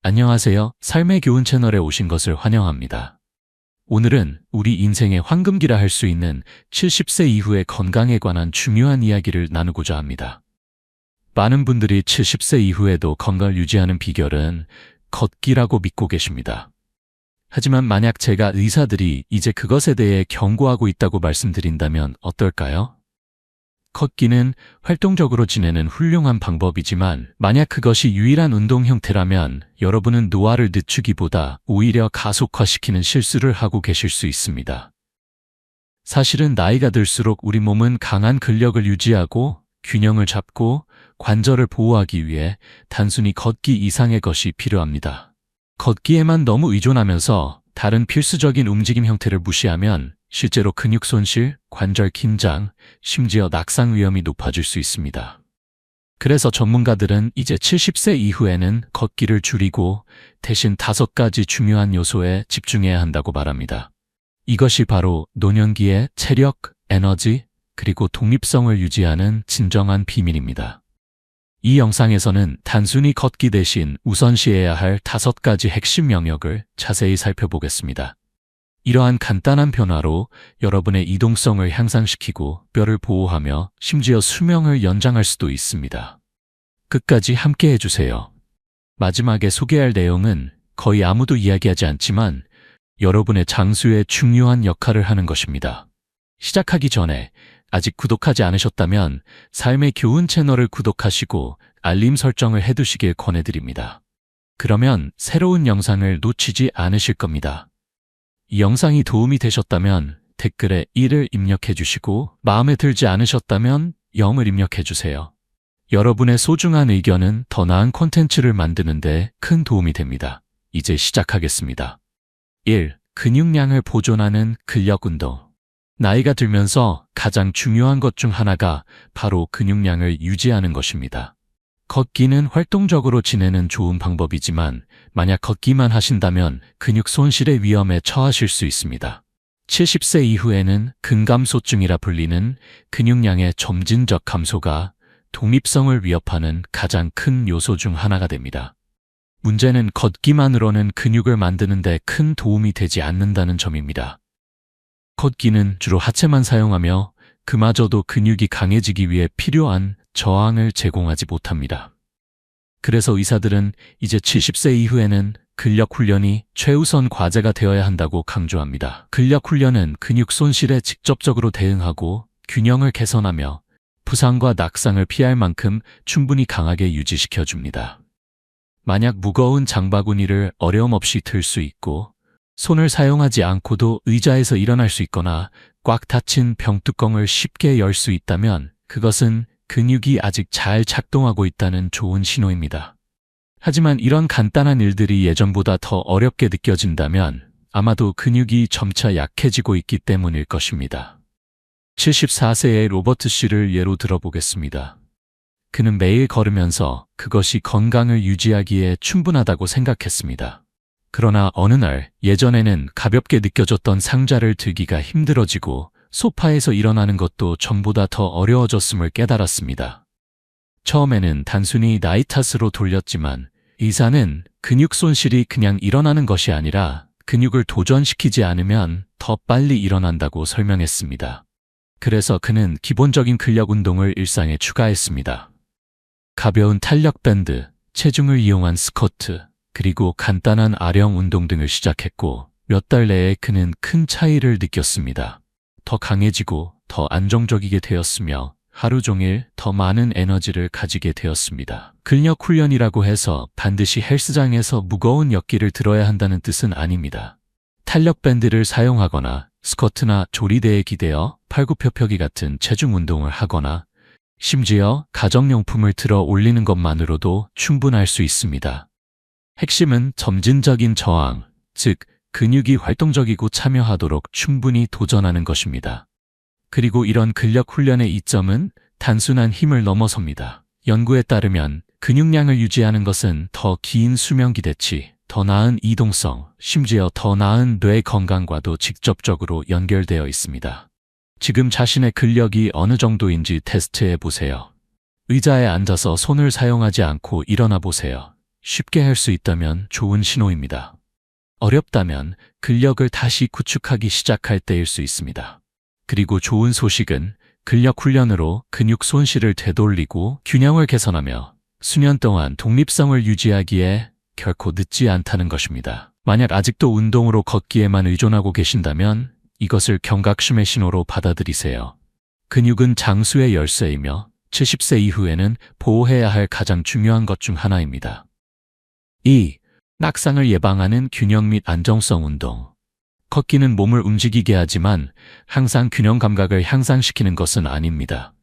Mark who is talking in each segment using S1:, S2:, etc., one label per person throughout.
S1: 안녕하세요. 삶의 교훈 채널에 오신 것을 환영합니다. 오늘은 우리 인생의 황금기라 할 수 있는 70세 이후의 건강에 관한 중요한 이야기를 나누고자 합니다. 많은 분들이 70세 이후에도 건강을 유지하는 비결은 걷기라고 믿고 계십니다. 하지만 만약 제가 의사들이 이제 그것에 대해 경고하고 있다고 말씀드린다면 어떨까요? 걷기는 활동적으로 지내는 훌륭한 방법이지만 만약 그것이 유일한 운동 형태라면 여러분은 노화를 늦추기보다 오히려 가속화시키는 실수를 하고 계실 수 있습니다. 사실은 나이가 들수록 우리 몸은 강한 근력을 유지하고 균형을 잡고 관절을 보호하기 위해 단순히 걷기 이상의 것이 필요합니다. 걷기에만 너무 의존하면서 다른 필수적인 움직임 형태를 무시하면 실제로 근육 손실, 관절 긴장, 심지어 낙상 위험이 높아질 수 있습니다. 그래서 전문가들은 이제 70세 이후에는 걷기를 줄이고 대신 5가지 중요한 요소에 집중해야 한다고 말합니다. 이것이 바로 노년기의 체력, 에너지, 그리고 독립성을 유지하는 진정한 비밀입니다. 이 영상에서는 단순히 걷기 대신 우선시해야 할 5가지 핵심 영역을 자세히 살펴보겠습니다. 이러한 간단한 변화로 여러분의 이동성을 향상시키고 뼈를 보호하며 심지어 수명을 연장할 수도 있습니다. 끝까지 함께 해주세요. 마지막에 소개할 내용은 거의 아무도 이야기하지 않지만 여러분의 장수에 중요한 역할을 하는 것입니다. 시작하기 전에 아직 구독하지 않으셨다면 삶의 교훈 채널을 구독하시고 알림 설정을 해두시길 권해드립니다. 그러면 새로운 영상을 놓치지 않으실 겁니다. 이 영상이 도움이 되셨다면 댓글에 1을 입력해 주시고 마음에 들지 않으셨다면 0을 입력해 주세요. 여러분의 소중한 의견은 더 나은 콘텐츠를 만드는 데 큰 도움이 됩니다. 이제 시작하겠습니다. 1. 근육량을 보존하는 근력 운동. 나이가 들면서 가장 중요한 것 중 하나가 바로 근육량을 유지하는 것입니다. 걷기는 활동적으로 지내는 좋은 방법이지만 만약 걷기만 하신다면 근육 손실의 위험에 처하실 수 있습니다. 70세 이후에는 근감소증이라 불리는 근육량의 점진적 감소가 독립성을 위협하는 가장 큰 요소 중 하나가 됩니다. 문제는 걷기만으로는 근육을 만드는 데 큰 도움이 되지 않는다는 점입니다. 걷기는 주로 하체만 사용하며 그마저도 근육이 강해지기 위해 필요한 저항을 제공하지 못합니다. 그래서 의사들은 이제 70세 이후에는 근력 훈련이 최우선 과제가 되어야 한다고 강조합니다. 근력 훈련은 근육 손실에 직접적으로 대응하고 균형을 개선하며 부상과 낙상을 피할 만큼 충분히 강하게 유지시켜줍니다. 만약 무거운 장바구니를 어려움 없이 들 수 있고 손을 사용하지 않고도 의자에서 일어날 수 있거나 꽉 닫힌 병뚜껑을 쉽게 열 수 있다면 그것은 근육이 아직 잘 작동하고 있다는 좋은 신호입니다. 하지만 이런 간단한 일들이 예전보다 더 어렵게 느껴진다면 아마도 근육이 점차 약해지고 있기 때문일 것입니다. 74세의 로버트 씨를 예로 들어보겠습니다. 그는 매일 걸으면서 그것이 건강을 유지하기에 충분하다고 생각했습니다. 그러나 어느 날 예전에는 가볍게 느껴졌던 상자를 들기가 힘들어지고 소파에서 일어나는 것도 전보다 더 어려워졌음을 깨달았습니다. 처음에는 단순히 나이 탓으로 돌렸지만 의사는 근육 손실이 그냥 일어나는 것이 아니라 근육을 도전시키지 않으면 더 빨리 일어난다고 설명했습니다. 그래서 그는 기본적인 근력 운동을 일상에 추가했습니다. 가벼운 탄력 밴드, 체중을 이용한 스쿼트, 그리고 간단한 아령 운동 등을 시작했고 몇 달 내에 그는 큰 차이를 느꼈습니다. 더 강해지고 더 안정적이게 되었으며 하루 종일 더 많은 에너지를 가지게 되었습니다. 근력 훈련이라고 해서 반드시 헬스장에서 무거운 역기를 들어야 한다는 뜻은 아닙니다. 탄력 밴드를 사용하거나 스쿼트나 조리대에 기대어 팔굽혀펴기 같은 체중 운동을 하거나 심지어 가정용품을 들어 올리는 것만으로도 충분할 수 있습니다. 핵심은 점진적인 저항, 즉 근육이 활동적이고 참여하도록 충분히 도전하는 것입니다. 그리고 이런 근력 훈련의 이점은 단순한 힘을 넘어섭니다. 연구에 따르면 근육량을 유지하는 것은 더 긴 수명 기대치, 더 나은 이동성, 심지어 더 나은 뇌 건강과도 직접적으로 연결되어 있습니다. 지금 자신의 근력이 어느 정도인지 테스트해 보세요. 의자에 앉아서 손을 사용하지 않고 일어나 보세요. 쉽게 할 수 있다면 좋은 신호입니다. 어렵다면 근력을 다시 구축하기 시작할 때일 수 있습니다. 그리고 좋은 소식은 근력 훈련으로 근육 손실을 되돌리고 균형을 개선하며 수년 동안 독립성을 유지하기에 결코 늦지 않다는 것입니다. 만약 아직도 운동으로 걷기에만 의존하고 계신다면 이것을 경각심의 신호로 받아들이세요. 근육은 장수의 열쇠이며 70세 이후에는 보호해야 할 가장 중요한 것 중 하나입니다. 2. 낙상을 예방하는 균형 및 안정성 운동. 걷기는 몸을 움직이게 하지만 항상 균형 감각을 향상시키는 것은 아닙니다.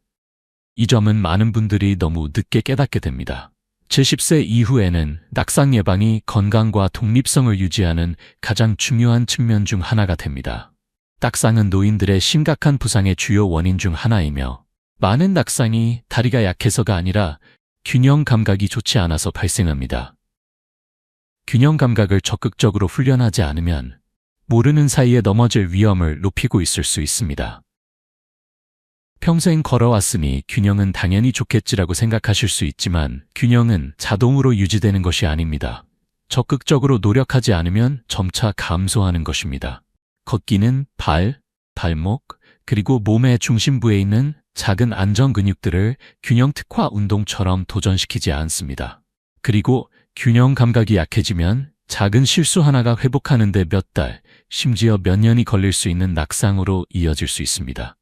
S1: 이 점은 많은 분들이 너무 늦게 깨닫게 됩니다. 70세 이후에는 낙상 예방이 건강과 독립성을 유지하는 가장 중요한 측면 중 하나가 됩니다. 낙상은 노인들의 심각한 부상의 주요 원인 중 하나이며 많은 낙상이 다리가 약해서가 아니라 균형 감각이 좋지 않아서 발생합니다. 균형 감각을 적극적으로 훈련하지 않으면 모르는 사이에 넘어질 위험을 높이고 있을 수 있습니다. 평생 걸어왔으니 균형은 당연히 좋겠지라고 생각하실 수 있지만 균형은 자동으로 유지되는 것이 아닙니다. 적극적으로 노력하지 않으면 점차 감소하는 것입니다. 걷기는 발, 발목, 그리고 몸의 중심부에 있는 작은 안정 근육들을 균형 특화 운동처럼 도전시키지 않습니다. 그리고 균형 감각이 약해지면 작은 실수 하나가 회복하는 데 몇 달, 심지어 몇 년이 걸릴 수 있는 낙상으로 이어질 수 있습니다.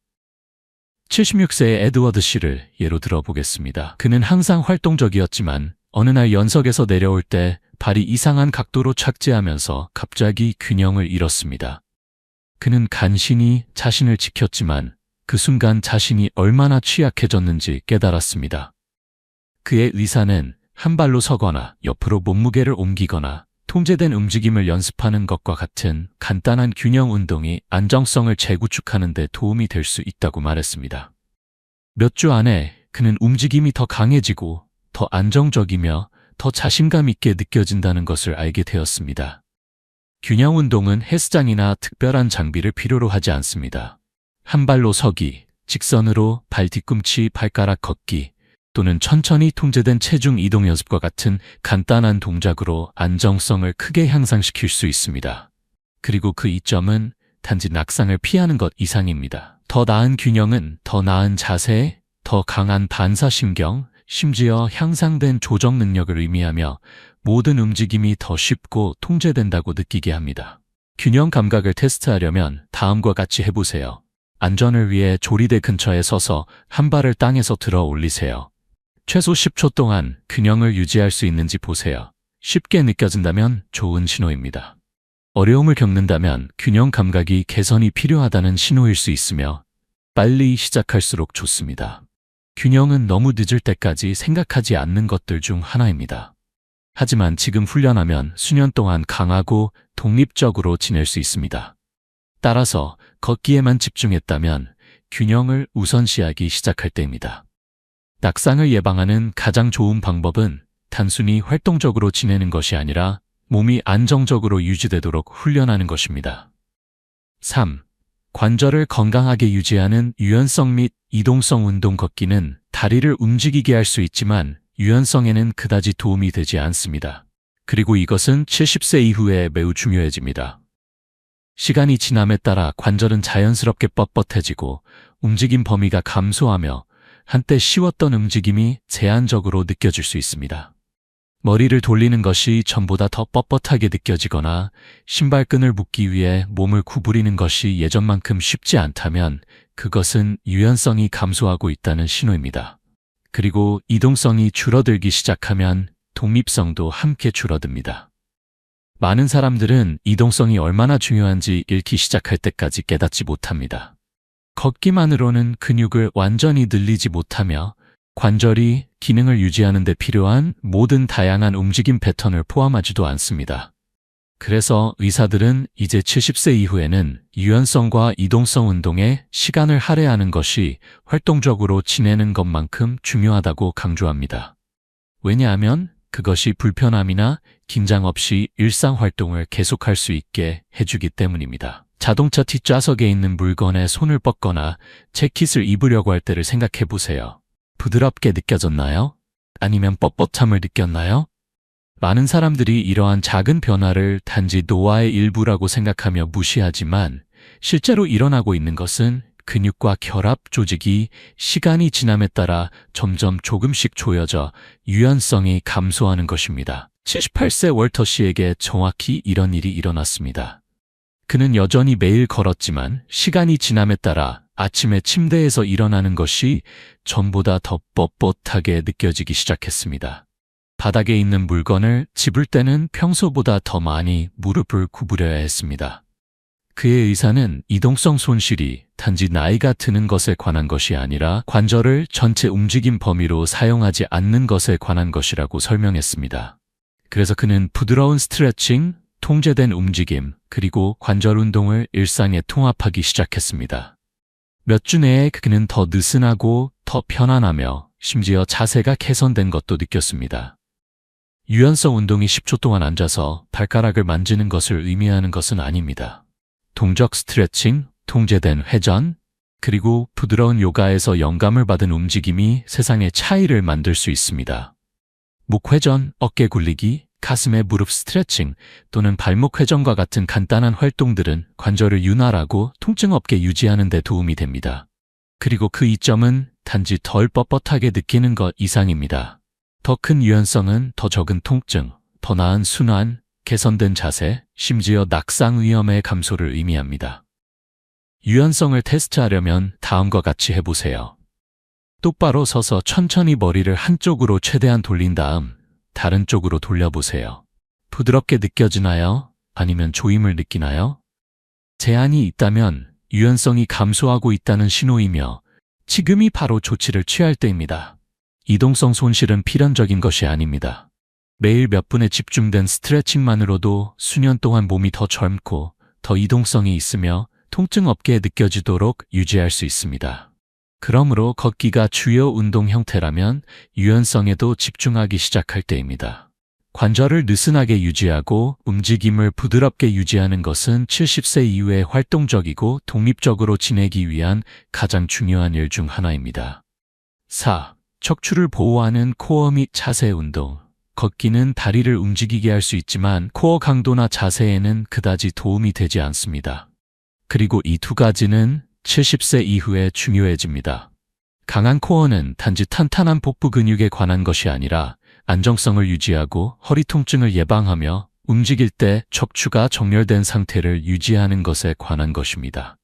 S1: 76세의 에드워드 씨를 예로 들어보겠습니다. 그는 항상 활동적이었지만 어느 날 연석에서 내려올 때 발이 이상한 각도로 착지하면서 갑자기 균형을 잃었습니다. 그는 간신히 자신을 지켰지만 그 순간 자신이 얼마나 취약해졌는지 깨달았습니다. 그의 의사는 한 발로 서거나 옆으로 몸무게를 옮기거나 통제된 움직임을 연습하는 것과 같은 간단한 균형 운동이 안정성을 재구축하는 데 도움이 될 수 있다고 말했습니다. 몇 주 안에 그는 움직임이 더 강해지고 더 안정적이며 더 자신감 있게 느껴진다는 것을 알게 되었습니다. 균형 운동은 헬스장이나 특별한 장비를 필요로 하지 않습니다. 한 발로 서기, 직선으로 발 뒤꿈치 발가락 걷기, 또는 천천히 통제된 체중 이동 연습과 같은 간단한 동작으로 안정성을 크게 향상시킬 수 있습니다. 그리고 그 이점은 단지 낙상을 피하는 것 이상입니다. 더 나은 균형은 더 나은 자세, 더 강한 반사신경, 심지어 향상된 조정 능력을 의미하며 모든 움직임이 더 쉽고 통제된다고 느끼게 합니다. 균형 감각을 테스트하려면 다음과 같이 해보세요. 안전을 위해 조리대 근처에 서서 한 발을 땅에서 들어 올리세요. 최소 10초 동안 균형을 유지할 수 있는지 보세요. 쉽게 느껴진다면 좋은 신호입니다. 어려움을 겪는다면 균형 감각이 개선이 필요하다는 신호일 수 있으며 빨리 시작할수록 좋습니다. 균형은 너무 늦을 때까지 생각하지 않는 것들 중 하나입니다. 하지만 지금 훈련하면 수년 동안 강하고 독립적으로 지낼 수 있습니다. 따라서 걷기에만 집중했다면 균형을 우선시하기 시작할 때입니다. 낙상을 예방하는 가장 좋은 방법은 단순히 활동적으로 지내는 것이 아니라 몸이 안정적으로 유지되도록 훈련하는 것입니다. 3. 관절을 건강하게 유지하는 유연성 및 이동성 운동. 걷기는 다리를 움직이게 할 수 있지만 유연성에는 그다지 도움이 되지 않습니다. 그리고 이것은 70세 이후에 매우 중요해집니다. 시간이 지남에 따라 관절은 자연스럽게 뻣뻣해지고 움직임 범위가 감소하며 한때 쉬웠던 움직임이 제한적으로 느껴질 수 있습니다. 머리를 돌리는 것이 전보다 더 뻣뻣하게 느껴지거나 신발끈을 묶기 위해 몸을 구부리는 것이 예전만큼 쉽지 않다면 그것은 유연성이 감소하고 있다는 신호입니다. 그리고 이동성이 줄어들기 시작하면 독립성도 함께 줄어듭니다. 많은 사람들은 이동성이 얼마나 중요한지 잃기 시작할 때까지 깨닫지 못합니다. 걷기만으로는 근육을 완전히 늘리지 못하며 관절이 기능을 유지하는 데 필요한 모든 다양한 움직임 패턴을 포함하지도 않습니다. 그래서 의사들은 이제 70세 이후에는 유연성과 이동성 운동에 시간을 할애하는 것이 활동적으로 지내는 것만큼 중요하다고 강조합니다. 왜냐하면 그것이 불편함이나 긴장 없이 일상활동을 계속할 수 있게 해주기 때문입니다. 자동차 뒷좌석에 있는 물건에 손을 뻗거나 재킷을 입으려고 할 때를 생각해 보세요. 부드럽게 느껴졌나요? 아니면 뻣뻣함을 느꼈나요? 많은 사람들이 이러한 작은 변화를 단지 노화의 일부라고 생각하며 무시하지만 실제로 일어나고 있는 것은 근육과 결합 조직이 시간이 지남에 따라 점점 조금씩 조여져 유연성이 감소하는 것입니다. 78세 월터 씨에게 정확히 이런 일이 일어났습니다. 그는 여전히 매일 걸었지만 시간이 지남에 따라 아침에 침대에서 일어나는 것이 전보다 더 뻣뻣하게 느껴지기 시작했습니다. 바닥에 있는 물건을 집을 때는 평소보다 더 많이 무릎을 구부려야 했습니다. 그의 의사는 이동성 손실이 단지 나이가 드는 것에 관한 것이 아니라 관절을 전체 움직임 범위로 사용하지 않는 것에 관한 것이라고 설명했습니다. 그래서 그는 부드러운 스트레칭, 통제된 움직임, 그리고 관절 운동을 일상에 통합하기 시작했습니다. 몇 주 내에 그는 더 느슨하고 더 편안하며 심지어 자세가 개선된 것도 느꼈습니다. 유연성 운동이 10초 동안 앉아서 발가락을 만지는 것을 의미하는 것은 아닙니다. 동적 스트레칭, 통제된 회전, 그리고 부드러운 요가에서 영감을 받은 움직임이 세상의 차이를 만들 수 있습니다. 목 회전, 어깨 굴리기, 가슴의 무릎 스트레칭 또는 발목 회전과 같은 간단한 활동들은 관절을 윤활하고 통증 없게 유지하는 데 도움이 됩니다. 그리고 그 이점은 단지 덜 뻣뻣하게 느끼는 것 이상입니다. 더 큰 유연성은 더 적은 통증, 더 나은 순환, 개선된 자세, 심지어 낙상 위험의 감소를 의미합니다. 유연성을 테스트하려면 다음과 같이 해보세요. 똑바로 서서 천천히 머리를 한쪽으로 최대한 돌린 다음 다른 쪽으로 돌려보세요. 부드럽게 느껴지나요? 아니면 조임을 느끼나요? 제한이 있다면 유연성이 감소하고 있다는 신호이며 지금이 바로 조치를 취할 때입니다. 이동성 손실은 필연적인 것이 아닙니다. 매일 몇 분에 집중된 스트레칭만으로도 수년 동안 몸이 더 젊고 더 이동성이 있으며 통증 없게 느껴지도록 유지할 수 있습니다. 그러므로 걷기가 주요 운동 형태라면 유연성에도 집중하기 시작할 때입니다. 관절을 느슨하게 유지하고 움직임을 부드럽게 유지하는 것은 70세 이후에 활동적이고 독립적으로 지내기 위한 가장 중요한 일 중 하나입니다. 4. 척추를 보호하는 코어 및 자세 운동. 걷기는 다리를 움직이게 할 수 있지만 코어 강도나 자세에는 그다지 도움이 되지 않습니다. 그리고 이 두 가지는 70세 이후에 중요해집니다. 강한 코어는 단지 탄탄한 복부 근육에 관한 것이 아니라 안정성을 유지하고 허리 통증을 예방하며 움직일 때 척추가 정렬된 상태를 유지하는 것에 관한 것입니다.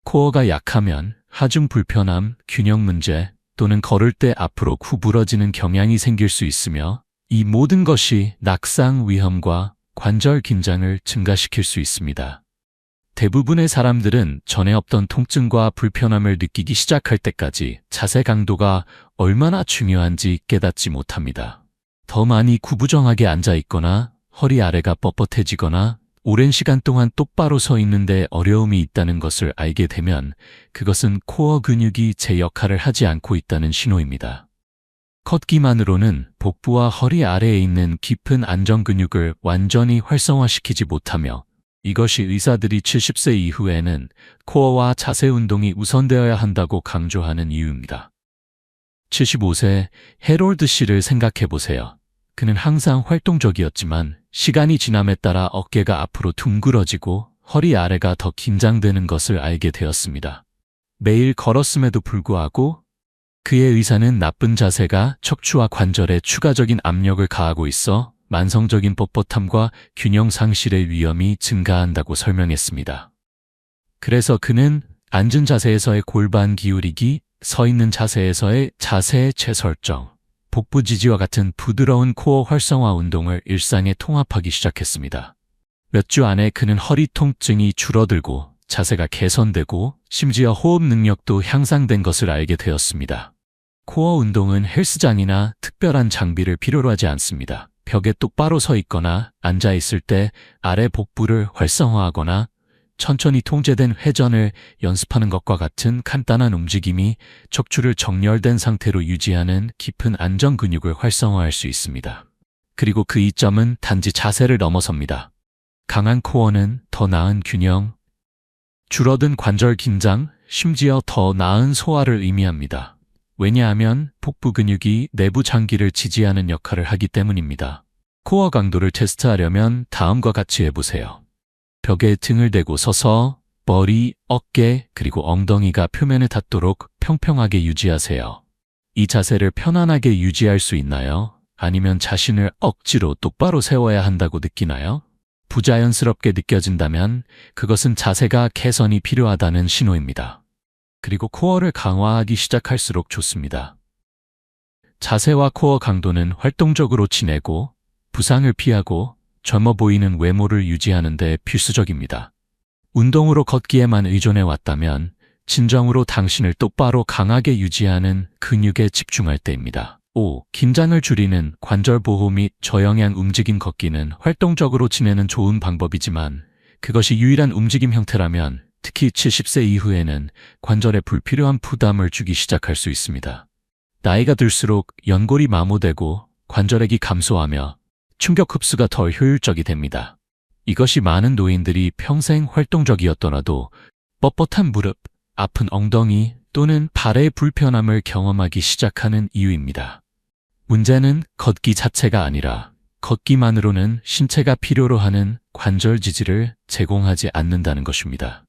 S1: 코어가 약하면 하중 불편함, 균형 문제 또는 걸을 때 앞으로 구부러지는 경향이 생길 수 있으며 이 모든 것이 낙상 위험과 관절 긴장을 증가시킬 수 있습니다. 대부분의 사람들은 전에 없던 통증과 불편함을 느끼기 시작할 때까지 자세 강도가 얼마나 중요한지 깨닫지 못합니다. 더 많이 구부정하게 앉아 있거나 허리 아래가 뻣뻣해지거나 오랜 시간 동안 똑바로 서 있는데 어려움이 있다는 것을 알게 되면 그것은 코어 근육이 제 역할을 하지 않고 있다는 신호입니다. 걷기만으로는 복부와 허리 아래에 있는 깊은 안정 근육을 완전히 활성화시키지 못하며 이것이 의사들이 70세 이후에는 코어와 자세 운동이 우선되어야 한다고 강조하는 이유입니다. 75세 해롤드 씨를 생각해 보세요. 그는 항상 활동적이었지만 시간이 지남에 따라 어깨가 앞으로 둥그러지고 허리 아래가 더 긴장되는 것을 알게 되었습니다. 매일 걸었음에도 불구하고 그의 의사는 나쁜 자세가 척추와 관절에 추가적인 압력을 가하고 있어 만성적인 뻣뻣함과 균형 상실의 위험이 증가한다고 설명했습니다. 그래서 그는 앉은 자세에서의 골반 기울이기, 서 있는 자세에서의 자세의 재설정, 복부 지지와 같은 부드러운 코어 활성화 운동을 일상에 통합하기 시작했습니다. 몇 주 안에 그는 허리 통증이 줄어들고 자세가 개선되고 심지어 호흡 능력도 향상된 것을 알게 되었습니다. 코어 운동은 헬스장이나 특별한 장비를 필요로 하지 않습니다. 벽에 똑바로 서 있거나 앉아 있을 때 아래 복부를 활성화하거나 천천히 통제된 회전을 연습하는 것과 같은 간단한 움직임이 척추를 정렬된 상태로 유지하는 깊은 안정 근육을 활성화할 수 있습니다. 그리고 그 이점은 단지 자세를 넘어섭니다. 강한 코어는 더 나은 균형, 줄어든 관절 긴장, 심지어 더 나은 소화를 의미합니다. 왜냐하면 복부 근육이 내부 장기를 지지하는 역할을 하기 때문입니다. 코어 강도를 테스트하려면 다음과 같이 해보세요. 벽에 등을 대고 서서 머리, 어깨, 그리고 엉덩이가 표면에 닿도록 평평하게 유지하세요. 이 자세를 편안하게 유지할 수 있나요? 아니면 자신을 억지로 똑바로 세워야 한다고 느끼나요? 부자연스럽게 느껴진다면 그것은 자세가 개선이 필요하다는 신호입니다. 그리고 코어를 강화하기 시작할수록 좋습니다. 자세와 코어 강도는 활동적으로 지내고 부상을 피하고 젊어 보이는 외모를 유지하는 데 필수적입니다. 운동으로 걷기에만 의존해 왔다면 진정으로 당신을 똑바로 강하게 유지하는 근육에 집중할 때입니다. 5. 긴장을 줄이는 관절 보호 및 저영향 움직임 걷기는 활동적으로 지내는 좋은 방법이지만 그것이 유일한 움직임 형태라면 특히 70세 이후에는 관절에 불필요한 부담을 주기 시작할 수 있습니다. 나이가 들수록 연골이 마모되고 관절액이 감소하며 충격 흡수가 덜 효율적이 됩니다. 이것이 많은 노인들이 평생 활동적이었더라도 뻣뻣한 무릎, 아픈 엉덩이 또는 발의 불편함을 경험하기 시작하는 이유입니다. 문제는 걷기 자체가 아니라 걷기만으로는 신체가 필요로 하는 관절 지지를 제공하지 않는다는 것입니다.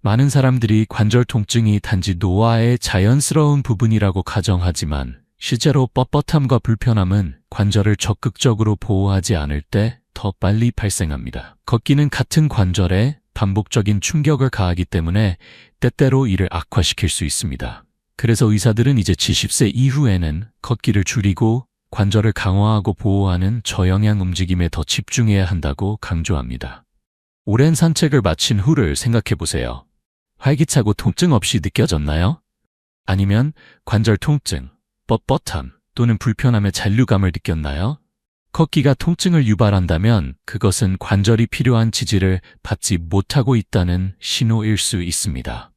S1: 많은 사람들이 관절 통증이 단지 노화의 자연스러운 부분이라고 가정하지만 실제로 뻣뻣함과 불편함은 관절을 적극적으로 보호하지 않을 때 더 빨리 발생합니다. 걷기는 같은 관절에 반복적인 충격을 가하기 때문에 때때로 이를 악화시킬 수 있습니다. 그래서 의사들은 이제 70세 이후에는 걷기를 줄이고 관절을 강화하고 보호하는 저영향 움직임에 더 집중해야 한다고 강조합니다. 오랜 산책을 마친 후를 생각해 보세요. 활기차고 통증 없이 느껴졌나요? 아니면 관절 통증, 뻣뻣함 또는 불편함의 잔류감을 느꼈나요? 걷기가 통증을 유발한다면 그것은 관절이 필요한 지지를 받지 못하고 있다는 신호일 수 있습니다.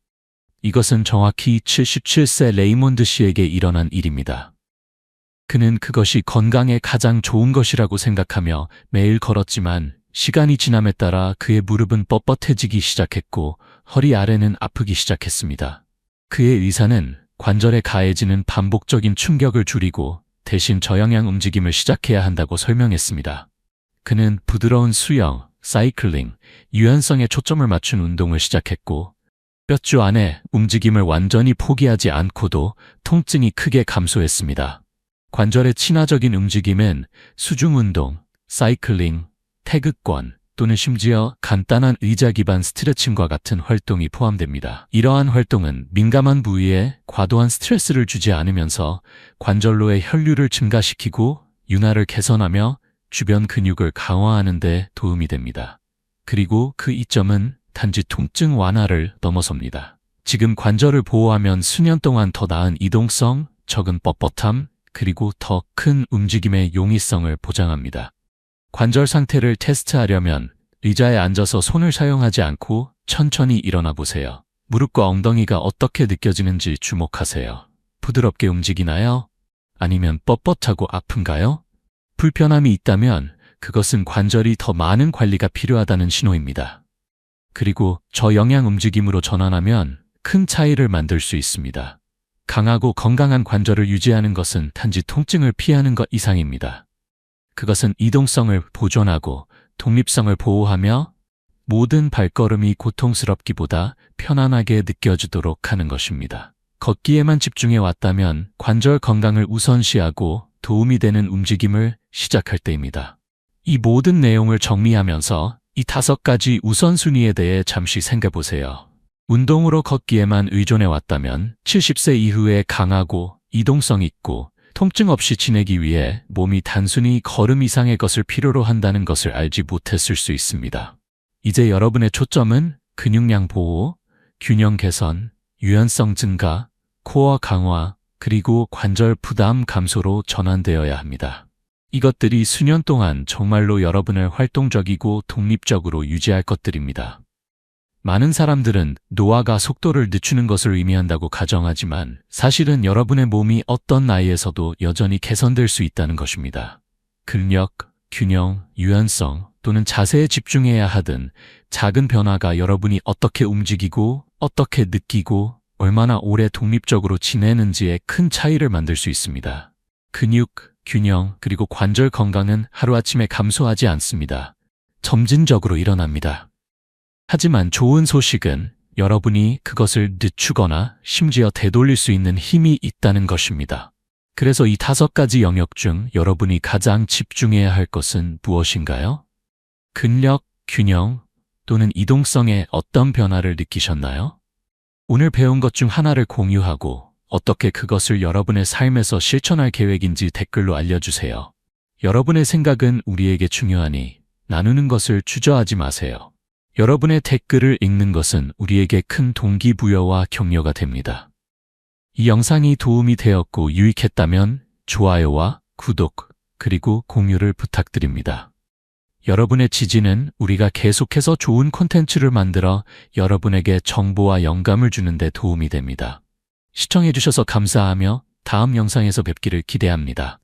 S1: 이것은 정확히 77세 레이몬드 씨에게 일어난 일입니다. 그는 그것이 건강에 가장 좋은 것이라고 생각하며 매일 걸었지만 시간이 지남에 따라 그의 무릎은 뻣뻣해지기 시작했고 허리 아래는 아프기 시작했습니다. 그의 의사는 관절에 가해지는 반복적인 충격을 줄이고 대신 저영향 움직임을 시작해야 한다고 설명했습니다. 그는 부드러운 수영, 사이클링, 유연성에 초점을 맞춘 운동을 시작했고 몇 주 안에 움직임을 완전히 포기하지 않고도 통증이 크게 감소했습니다. 관절의 친화적인 움직임은 수중 운동, 사이클링, 태극권 또는 심지어 간단한 의자 기반 스트레칭과 같은 활동이 포함됩니다. 이러한 활동은 민감한 부위에 과도한 스트레스를 주지 않으면서 관절로의 혈류를 증가시키고 윤활을 개선하며 주변 근육을 강화하는 데 도움이 됩니다. 그리고 그 이점은 단지 통증 완화를 넘어섭니다. 지금 관절을 보호하면 수년 동안 더 나은 이동성, 적은 뻣뻣함, 그리고 더 큰 움직임의 용이성을 보장합니다. 관절 상태를 테스트하려면 의자에 앉아서 손을 사용하지 않고 천천히 일어나 보세요. 무릎과 엉덩이가 어떻게 느껴지는지 주목하세요. 부드럽게 움직이나요? 아니면 뻣뻣하고 아픈가요? 불편함이 있다면 그것은 관절이 더 많은 관리가 필요하다는 신호입니다. 그리고 저영향 움직임으로 전환하면 큰 차이를 만들 수 있습니다. 강하고 건강한 관절을 유지하는 것은 단지 통증을 피하는 것 이상입니다. 그것은 이동성을 보존하고 독립성을 보호하며 모든 발걸음이 고통스럽기보다 편안하게 느껴지도록 하는 것입니다. 걷기에만 집중해 왔다면 관절 건강을 우선시하고 도움이 되는 움직임을 시작할 때입니다. 이 모든 내용을 정리하면서 이 5가지 우선순위에 대해 잠시 생각해보세요. 운동으로 걷기에만 의존해 왔다면 70세 이후에 강하고 이동성 있고 통증 없이 지내기 위해 몸이 단순히 걸음 이상의 것을 필요로 한다는 것을 알지 못했을 수 있습니다. 이제 여러분의 초점은 근육량 보호, 균형 개선, 유연성 증가, 코어 강화, 그리고 관절 부담 감소로 전환되어야 합니다. 이것들이 수년 동안 정말로 여러분을 활동적이고 독립적으로 유지할 것들입니다. 많은 사람들은 노화가 속도를 늦추는 것을 의미한다고 가정하지만 사실은 여러분의 몸이 어떤 나이에서도 여전히 개선될 수 있다는 것입니다. 근력, 균형, 유연성 또는 자세에 집중해야 하든 작은 변화가 여러분이 어떻게 움직이고 어떻게 느끼고 얼마나 오래 독립적으로 지내는지에 큰 차이를 만들 수 있습니다. 근육, 균형, 그리고 관절 건강은 하루아침에 감소하지 않습니다. 점진적으로 일어납니다. 하지만 좋은 소식은 여러분이 그것을 늦추거나 심지어 되돌릴 수 있는 힘이 있다는 것입니다. 그래서 이 5가지 영역 중 여러분이 가장 집중해야 할 것은 무엇인가요? 근력, 균형 또는 이동성에 어떤 변화를 느끼셨나요? 오늘 배운 것 중 하나를 공유하고 어떻게 그것을 여러분의 삶에서 실천할 계획인지 댓글로 알려주세요. 여러분의 생각은 우리에게 중요하니 나누는 것을 주저하지 마세요. 여러분의 댓글을 읽는 것은 우리에게 큰 동기부여와 격려가 됩니다. 이 영상이 도움이 되었고 유익했다면 좋아요와 구독, 그리고 공유를 부탁드립니다. 여러분의 지지는 우리가 계속해서 좋은 콘텐츠를 만들어 여러분에게 정보와 영감을 주는 데 도움이 됩니다. 시청해주셔서 감사하며 다음 영상에서 뵙기를 기대합니다.